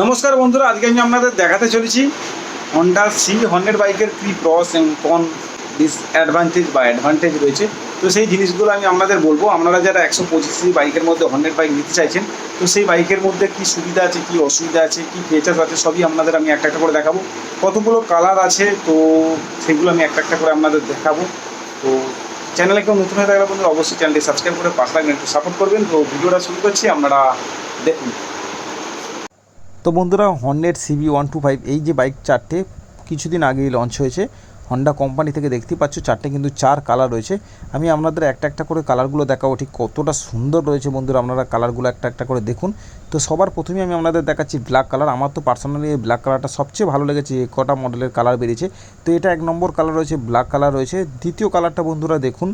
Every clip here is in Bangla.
নমস্কার বন্ধুরা, আজকে আমি আপনাদের দেখাতে চলেছি হন্ডা সি100 বাইকের কী প্রস এবং কোন ডিসঅ্যাডভান্টেজ বা অ্যাডভান্টেজ রয়েছে। তো সেই জিনিসগুলো আমি আপনাদের বলবো। আপনারা যারা 125 বাইকের মধ্যে 100 বাইক নিতে চাইছেন, তো সেই বাইকের মধ্যে কী সুবিধা আছে, কী অসুবিধা আছে, কী ফিচার্স আছে, সবই আপনাদের আমি একটা একটা করে দেখাবো। কতগুলো কালার আছে তো সেগুলো আমি একটা একটা করে আপনাদের দেখাবো। তো চ্যানেলে কেউ নতুন হয়ে থাকলে বন্ধুরা অবশ্যই চ্যানেলটি সাবস্ক্রাইব করে পাশে থাকবেন, একটু সাপোর্ট করবেন। তো ভিডিওটা শুরু করছি, আপনারা দেখুন। তো বন্ধুরা, হন্ডার CB125 এই যে বাইক চারটে কিছুদিন আগেই লঞ্চ হয়েছে হন্ডা কোম্পানি থেকে। দেখতেই পাচ্ছ চারটে কিন্তু 4 কালার রয়েছে। আমি আপনাদের একটা একটা করে কালারগুলো দেখাবো, ঠিক কতটা সুন্দর রয়েছে বন্ধুরা। আপনারা কালারগুলো একটা একটা করে দেখুন। তো সবার প্রথমে আমি আপনাদের দেখাচ্ছি ব্ল্যাক কালার। আমার তো পার্সোনালি এই ব্ল্যাক কালারটা সবচেয়ে ভালো লেগেছে। কটা মডেলের কালার বেরিয়েছে, তো এটা 1 নম্বর কালার রয়েছে, ব্ল্যাক কালার রয়েছে। দ্বিতীয় কালারটা বন্ধুরা দেখুন,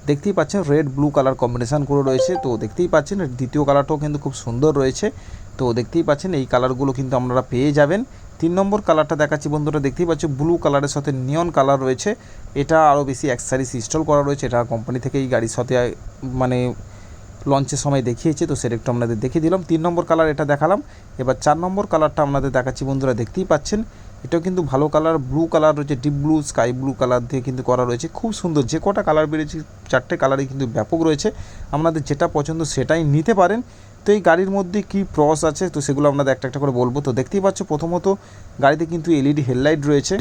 দেখতেই পাচ্ছেন রেড ব্লু কালার কম্বিনেশান করে রয়েছে। তো দেখতেই পাচ্ছেন দ্বিতীয় কালারটাও কিন্তু খুব সুন্দর রয়েছে। তো দেখতেই পাচ্ছেন এই কালারগুলো কিন্তু আপনারা পেয়ে যাবেন। 3 নম্বর কালারটা দেখাচ্ছি বন্ধুরা, দেখতেই পাচ্ছি ব্লু কালারের সাথে নিয়ন কালার রয়েছে। এটা আরও বেশি অ্যাক্সেসরিজ ইনস্টল করা রয়েছে। এটা কোম্পানি থেকে এই গাড়ির সাথে মানে লঞ্চের সময় দেখিয়েছে, তো সেটা একটু আপনাদের দেখিয়ে দিলাম। 3 নম্বর কালার এটা দেখালাম। এবার 4 নম্বর কালারটা আপনাদের দেখাচ্ছি বন্ধুরা, দেখতেই পাচ্ছেন এটাও কিন্তু ভালো কালার, ব্লু কালার রয়েছে, deep blue sky blue colour দিয়ে কিন্তু করা রয়েছে। খুব সুন্দর, যে কটা কালার বেরিয়েছে চারটে কালারই কিন্তু ব্যাপক রয়েছে। আপনাদের যেটা পছন্দ সেটাই নিতে পারেন। তো এই গাড়ির মধ্যে কী প্রস আছে তো সেগুলো আপনাদের একটা একটা করে বলবো। তো দেখতেই পাচ্ছ প্রথমত গাড়িতে কিন্তু LED হেডলাইট রয়েছে।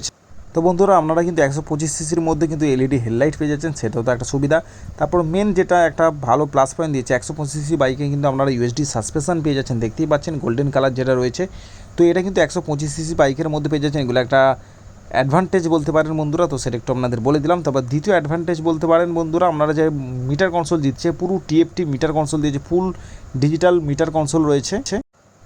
তো বন্ধুরা, আপনারা কিন্তু 125 সিসির মধ্যে কিন্তু LED হেডলাইট পেয়ে যাচ্ছেন, সেটাও তো একটা সুবিধা। তারপর মেন যেটা একটা ভালো প্লাস পয়েন্ট দিয়েছে, 125 সিসি বাইকে কিন্তু আপনারা USD সাসপেনশন পেয়ে যাচ্ছেন। দেখতেই পাচ্ছেন গোল্ডেন কালার যেটা রয়েছে। তো এটা কিন্তু 125 সিসি বাইকের মধ্যে পেয়ে যাচ্ছেন। এগুলো একটা অ্যাডভান্টেজ বলতে পারেন বন্ধুরা, তো সেটা একটু আপনাদের বলে দিলাম। তারপর দ্বিতীয় অ্যাডভান্টেজ বলতে পারেন বন্ধুরা, আপনারা যে মিটার কনসোল দিচ্ছে পুরো TFT মিটার কনসোল দিয়েছে, ফুল ডিজিটাল মিটার কনসোল রয়েছে।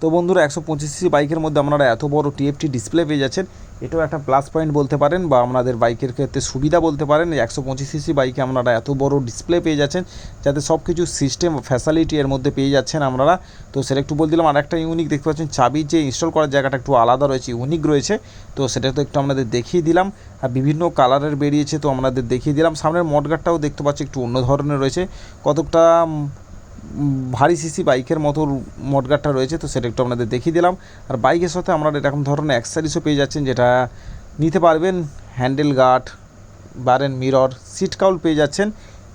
তো বন্ধুরা, 125 সিসি বাইকের মধ্যে আপনারা এত বড় TFT ডিসপ্লে পেয়ে যাচ্ছেন, এটাও একটা প্লাস পয়েন্ট বলতে পারেন বা আপনাদের বাইকের ক্ষেত্রে সুবিধা বলতে পারেন। 125 সিসি বাইকে আপনারা এত বড় ডিসপ্লে পেয়ে যাচ্ছেন, যাতে সব কিছু সিস্টেম ফ্যাসিলিটি এর মধ্যে পেয়ে যাচ্ছেন আপনারা। তো সেটা একটু বলে দিলাম। আর একটা ইউনিক দেখতে পাচ্ছেন, চাবি যে ইনস্টল করার জায়গাটা একটু আলাদা রয়েছে, ইউনিক রয়েছে। তো সেটা তো একটু আপনাদের দেখিয়ে দিলাম। আর বিভিন্ন কালারের বেরিয়েছে, তো আপনাদের দেখিয়ে দিলাম। সামনের মডগার্ডটাও দেখতে পাচ্ছি একটু অন্য ধরনের রয়েছে, কতটা ভারী সিসি বাইকের মতো মডগার্ডটা রয়েছে, তো সেটা একটু আপনাদের দেখিয়ে দিলাম। আর বাইকের সাথে আপনারা এরকম ধরনের অ্যাক্সেসরিজও পেয়ে যাচ্ছেন, যেটা নিতে পারবেন। Handle guard, bar end mirror, seat cowl পেয়ে যাচ্ছেন।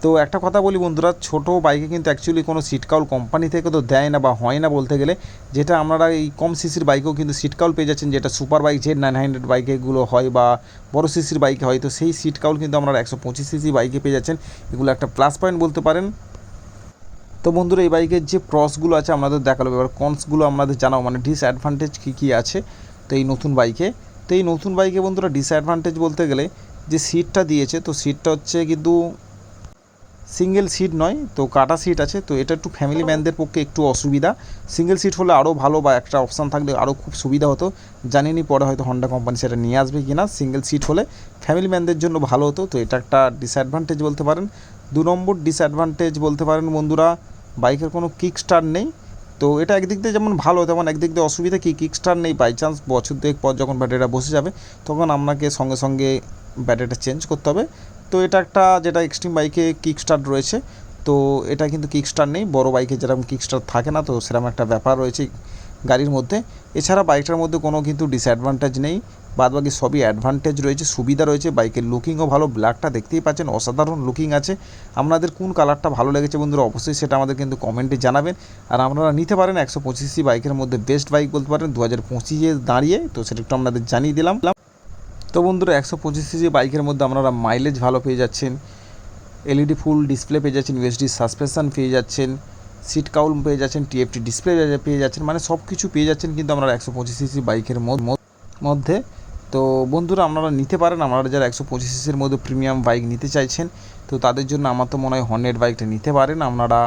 তো একটা কথা বলি বন্ধুরা, ছোটো বাইকে কিন্তু অ্যাকচুয়ালি কোনো সিট কাউল কোম্পানি থেকে তো দেয় না বা হয় না বলতে গেলে। যেটা আপনারা এই কম সিসির বাইকেও কিন্তু সিট কাউল পেয়ে যাচ্ছেন, যেটা সুপার বাইক Z900 বাইকেগুলো হয় বা বড় সিসির বাইকে হয়। তো সেই সিট কাউল কিন্তু আপনারা 125 সিসি বাইকে পেয়ে যাচ্ছেন। এগুলো একটা প্লাস পয়েন্ট বলতে পারেন। তো বন্ধুরা, এই বাইকের যে প্রসগুলো আছে আপনাদের দেখালো, এবার কনসগুলো আপনাদের জানাও, মানে ডিসঅ্যাডভান্টেজ কী কী আছে তো এই নতুন বাইকে। তো এই নতুন বাইকে বন্ধুরা ডিসঅ্যাডভান্টেজ বলতে গেলে যে সিটটা দিয়েছে, তো সিটটা হচ্ছে কিন্তু সিঙ্গেল সিট নয়, তো কাটা সিট আছে। তো এটা একটু ফ্যামিলি ম্যানদের পক্ষে একটু অসুবিধা। সিঙ্গেল সিট হলে আরও ভালো বা একটা অপশান থাকলে আরও খুব সুবিধা হতো। জানিনি পরে হয়তো হন্ডা কোম্পানি সেটা নিয়ে আসবে কি না। সিঙ্গেল সিট হলে ফ্যামিলি ম্যানদের জন্য ভালো হতো, তো এটা একটা ডিসঅ্যাডভান্টেজ বলতে পারেন। 2 নম্বর ডিসঅ্যাডভান্টেজ বলতে পারেন বন্ধুরা, বাইকের কোনো কিক স্টার্ট নেই। তো এটা একদিক দিয়ে যেমন ভালো, তেমন একদিক দিয়ে অসুবিধা। কি কিক স্টার্ট নেই, বাই চান্স বছর দুয়েক পর যখন ব্যাটারিটা বসে যাবে তখন আপনাকে সঙ্গে সঙ্গে ব্যাটারিটা চেঞ্জ করতে হবে। তো এটা একটা, যেটা এক্সট্রিম বাইকে কিক স্টার্ট রয়েছে, তো এটা কিন্তু কিক স্টার্ট নেই। বড় বাইকে যেরকম কিক স্টার্ট থাকে না, তো সেরকম একটা ব্যাপার রয়েছে গাড়ির মধ্যে। এছাড়া বাইকটার মধ্যে কোনো কিন্তু ডিসঅ্যাডভান্টেজ নেই, বাদবাকি সবই অ্যাডভান্টেজ রয়েছে, সুবিধা রয়েছে। বাইকের লুকিংও ভালো, ব্ল্যাকটা দেখতেই পাচ্ছেন অসাধারণ লুকিং আছে। আপনাদের কোন কালারটা ভালো লেগেছে বন্ধুরা অবশ্যই সেটা আমাদের কিন্তু কমেন্টে জানাবেন। আর আপনারা নিতে পারেন 125 সিসি বাইকের মধ্যে বেস্ট বাইক বলতে পারেন 2025-এ দাঁড়িয়ে, তো সেটা একটু আপনাদের জানিয়ে দিলাম। তো বন্ধুরা, 125 সিসি বাইকের মধ্যে আপনারা মাইলেজ ভালো পেয়ে যাচ্ছেন, LED ফুল ডিসপ্লে পেয়ে যাচ্ছেন, USD সাসপেনশন পেয়ে যাচ্ছেন, সিট কাউল পেয়ে যাচ্ছেন, TFT ডিসপ্লে পেয়ে যাচ্ছেন, মানে সব কিছু পেয়ে যাচ্ছেন কিন্তু আপনারা 125 সিসি বাইকের মধ্যে। তো বন্ধুরা, আপনারা নিতে পারেন। আপনারা যারা 125 সিসির মধ্যে প্রিমিয়াম বাইক নিতে চাইছেন, তো তাদের জন্য আমার তো মনে হয় হর্নেট বাইকটা নিতে পারেন আপনারা।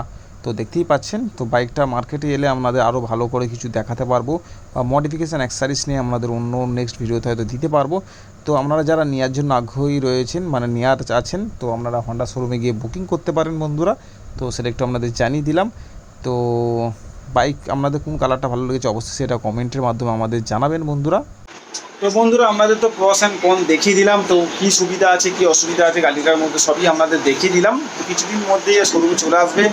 তো দেখতেই পাচ্ছেন, তো বাইকটা মার্কেটে এলে আপনাদের আরও ভালো করে কিছু দেখাতে পারবো বা মডিফিকেশান অ্যাক্সেসরিজ নিয়ে আপনাদের অন্য নেক্সট ভিডিওতে হয়তো দিতে পারবো। তো আপনারা যারা নেওয়ার জন্য আগ্রহী রয়েছেন, মানে নেওয়ার আছেন, তো আপনারা হন্ডা শোরুমে গিয়ে বুকিং করতে পারেন বন্ধুরা। তো সেটা একটু আপনাদের জানিয়ে দিলাম। তো বাইক আপনাদের কোন কালারটা ভালো লেগেছে অবশ্যই সেটা কমেন্টের মাধ্যমে আমাদের জানাবেন বন্ধুরা। তো বন্ধুরা, আপনাদের তো প্রস অ্যান্ড কন দেখিয়ে দিলাম। তো কী সুবিধা আছে কী অসুবিধা আছে গাড়িটার মধ্যে সবই আপনাদের দেখিয়ে দিলাম। তো কিছুদিন মধ্যেই শোরুমে চলে আসবে।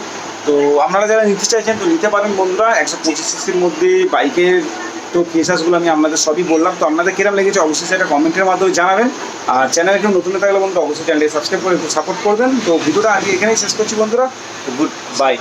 তো আপনারা যারা নিতে চাইছেন তো নিতে পারেন বন্ধুরা। 125 সিসির মধ্যে বাইকের তো ফিচার্সগুলো আমি আপনাদের সবই বললাম। তো আপনাদের কিরম লেগেছে অবশ্যই সেটা কমেন্টের মাধ্যমে জানাবেন। আর চ্যানেলে কেউ নতুন থাকলে বন্ধুরা অবশ্যই চ্যানেলটি সাবস্ক্রাইব করে একটু সাপোর্ট করবেন। তো ভিডিওটা আজকে এখানেই শেষ করছি বন্ধুরা। Good bye.